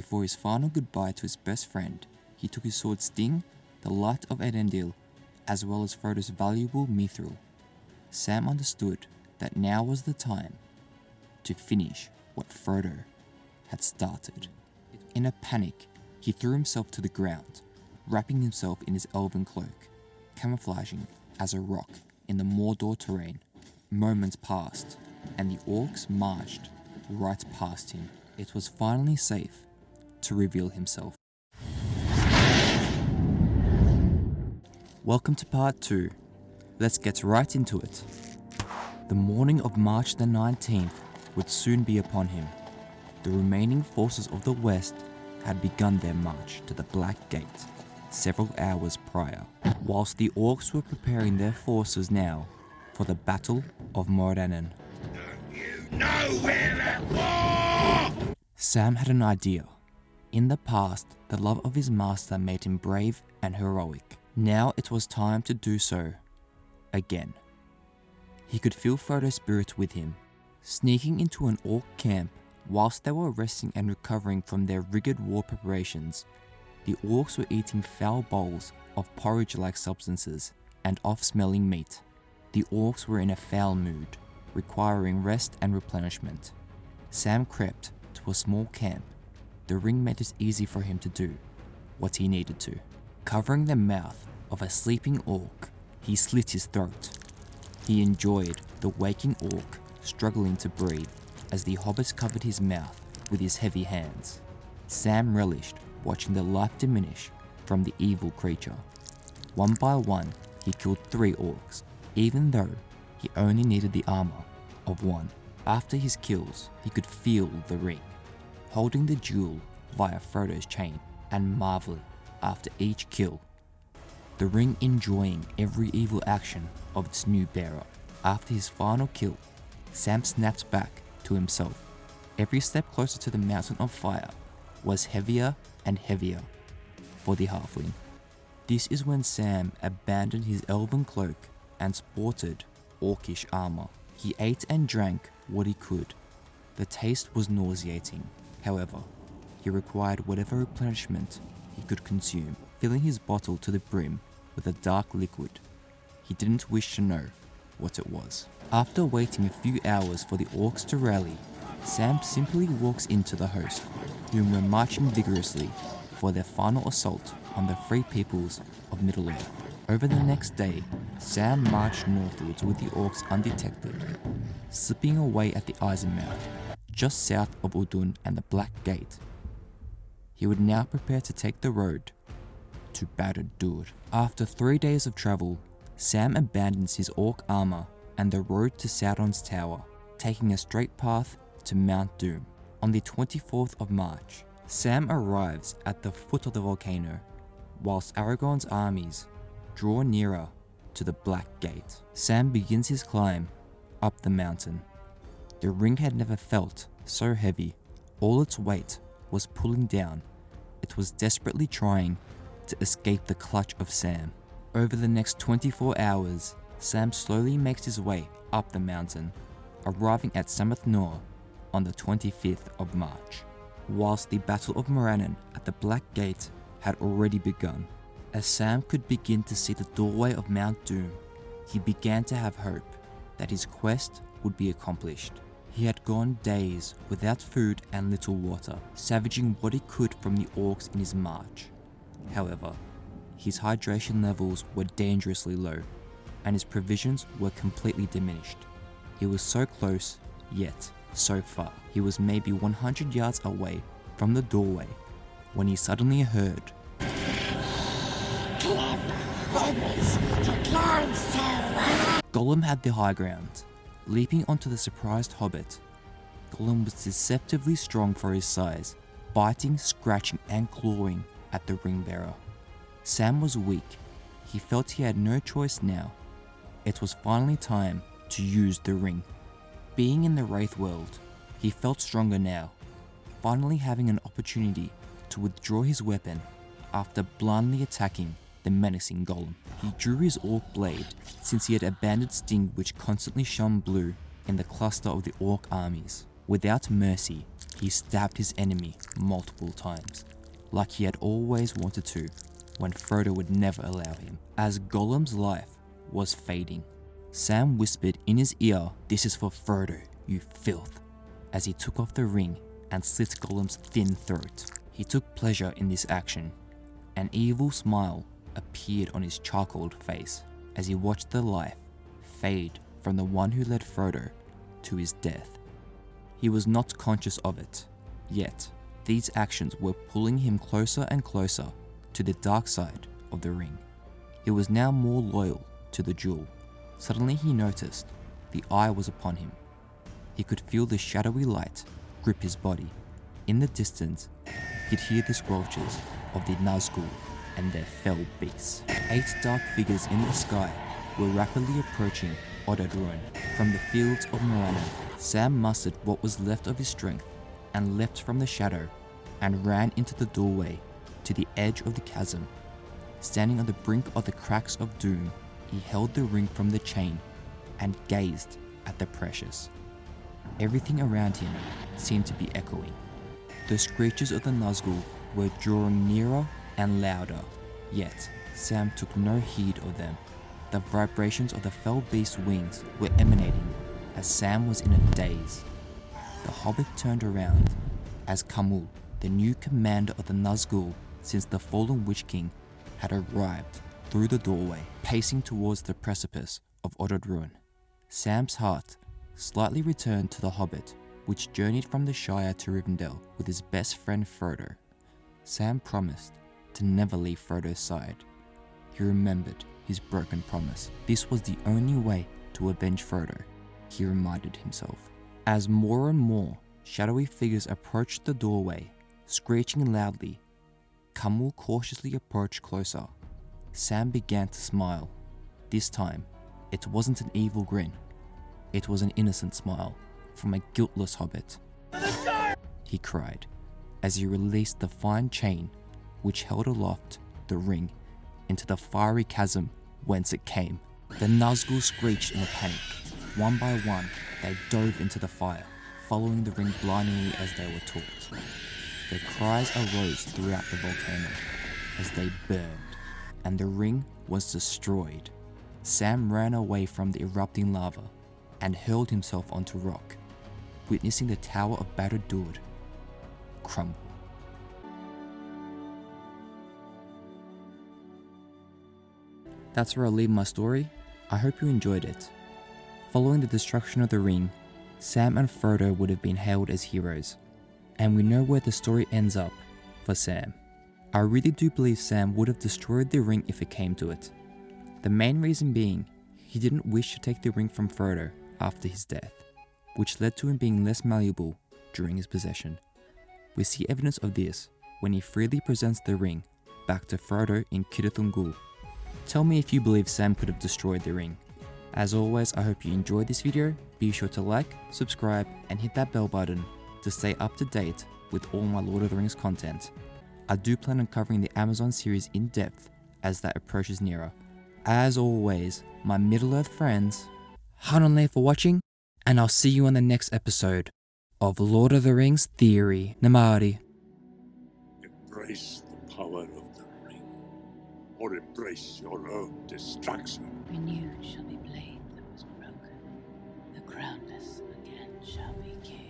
Before his final goodbye to his best friend, he took his sword Sting, the Light of Elendil, as well as Frodo's valuable mithril. Sam understood that now was the time to finish what Frodo had started. In a panic, he threw himself to the ground, wrapping himself in his elven cloak, camouflaging as a rock in the Mordor terrain. Moments passed, and the orcs marched right past him. It was finally safe to reveal himself. Welcome to part 2. Let's get right into it. The morning of March the 19th would soon be upon him. The remaining forces of the West had begun their march to the Black Gate several hours prior, whilst the orcs were preparing their forces now for the Battle of Morannon. You know we're at war! Sam had an idea. In the past, the love of his master made him brave and heroic. Now it was time to do so again. He could feel Frodo's spirit with him. Sneaking into an orc camp whilst they were resting and recovering from their rigid war preparations, the orcs were eating foul bowls of porridge-like substances and off-smelling meat. The orcs were in a foul mood, requiring rest and replenishment. Sam crept to a small camp. The ring made it easy for him to do what he needed to. Covering the mouth of a sleeping orc, he slit his throat. He enjoyed the waking orc struggling to breathe as the hobbit covered his mouth with his heavy hands. Sam relished watching the life diminish from the evil creature. One by one, he killed 3 orcs, even though he only needed the armor of 1. After his kills, he could feel the ring, holding the jewel via Frodo's chain, and marveling after each kill. The ring enjoying every evil action of its new bearer. After his final kill, Sam snapped back to himself. Every step closer to the mountain of fire was heavier and heavier for the halfling. This is when Sam abandoned his elven cloak and sported orcish armor. He ate and drank what he could. The taste was nauseating. However, he required whatever replenishment he could consume, filling his bottle to the brim with a dark liquid. He didn't wish to know what it was. After waiting a few hours for the orcs to rally, Sam simply walks into the host, whom were marching vigorously for their final assault on the free peoples of Middle-earth. Over the next day, Sam marched northwards with the orcs undetected, slipping away at the Eisenmouth, just south of Udun and the Black Gate. He would now prepare to take the road to Barad-dûr. After 3 days of travel, Sam abandons his orc armor and the road to Sauron's tower, taking a straight path to Mount Doom. On the 24th of March, Sam arrives at the foot of the volcano, whilst Aragorn's armies draw nearer to the Black Gate. Sam begins his climb up the mountain. The ring had never felt so heavy. All its weight was pulling down. It was desperately trying to escape the clutch of Sam. Over the next 24 hours, Sam slowly makes his way up the mountain, arriving at Sammath Nor on the 25th of March. Whilst the Battle of Morannon at the Black Gate had already begun, as Sam could begin to see the doorway of Mount Doom, he began to have hope that his quest would be accomplished. He had gone days without food and little water, savaging what he could from the orcs in his march. However, his hydration levels were dangerously low, and his provisions were completely diminished. He was so close, yet so far. He was maybe 100 yards away from the doorway when he suddenly heard Gollum had the high ground. Leaping onto the surprised hobbit, Gollum was deceptively strong for his size, biting, scratching and clawing at the ring bearer. Sam was weak. He felt he had no choice now. It was finally time to use the ring. Being in the Wraith world, he felt stronger now, finally having an opportunity to withdraw his weapon after blindly attacking the menacing Gollum. He drew his orc blade since he had abandoned Sting, which constantly shone blue in the cluster of the orc armies. Without mercy, he stabbed his enemy multiple times, like he had always wanted to, when Frodo would never allow him. As Gollum's life was fading, Sam whispered in his ear, "This is for Frodo, you filth," as he took off the ring and slit Gollum's thin throat. He took pleasure in this action. An evil smile appeared on his charcoaled face as he watched the life fade from the one who led Frodo to his death. He was not conscious of it, yet these actions were pulling him closer and closer to the dark side of the ring. He was now more loyal to the jewel. Suddenly he noticed the eye was upon him. He could feel the shadowy light grip his body. In the distance, he could hear the squelches of the Nazgul and their fell beasts. 8 dark figures in the sky were rapidly approaching Orodruin from the fields of Morannon. Sam mustered what was left of his strength and leapt from the shadow and ran into the doorway to the edge of the chasm. Standing on the brink of the cracks of doom, he held the ring from the chain and gazed at the precious. Everything around him seemed to be echoing. The screeches of the Nazgul were drawing nearer and louder, yet Sam took no heed of them. The vibrations of the fell beast's wings were emanating as Sam was in a daze. The hobbit turned around as Khamul, the new commander of the Nazgul since the fallen Witch King, had arrived through the doorway, pacing towards the precipice of Orodruin. Sam's heart slightly returned to the hobbit, which journeyed from the Shire to Rivendell with his best friend Frodo. Sam promised to never leave Frodo's side. He remembered his broken promise. This was the only way to avenge Frodo, he reminded himself. As more and more shadowy figures approached the doorway, screeching loudly, Khamul cautiously approached closer. Sam began to smile. This time, it wasn't an evil grin. It was an innocent smile from a guiltless hobbit. He cried as he released the fine chain which held aloft the ring into the fiery chasm whence it came. The Nazgul screeched in a panic. One by one, they dove into the fire, following the ring blindingly as they were taught. Their cries arose throughout the volcano as they burned, and the ring was destroyed. Sam ran away from the erupting lava and hurled himself onto rock, witnessing the Tower of Barad-dûr crumble. That's where I'll leave my story. I hope you enjoyed it. Following the destruction of the ring, Sam and Frodo would have been hailed as heroes, and we know where the story ends up for Sam. I really do believe Sam would have destroyed the ring if it came to it. The main reason being, he didn't wish to take the ring from Frodo after his death, which led to him being less malleable during his possession. We see evidence of this when he freely presents the ring back to Frodo in Cirith Ungol. Tell me if you believe Sam could have destroyed the ring. As always, I hope you enjoyed this video. Be sure to like, subscribe, and hit that bell button to stay up to date with all my Lord of the Rings content. I do plan on covering the Amazon series in depth as that approaches nearer. As always, my Middle-earth friends, Hanonle for watching, and I'll see you on the next episode of Lord of the Rings Theory. Namari. Embrace the power of the ring, or embrace your own destruction. Renewed shall be blade that was broken. The crownless again shall be king.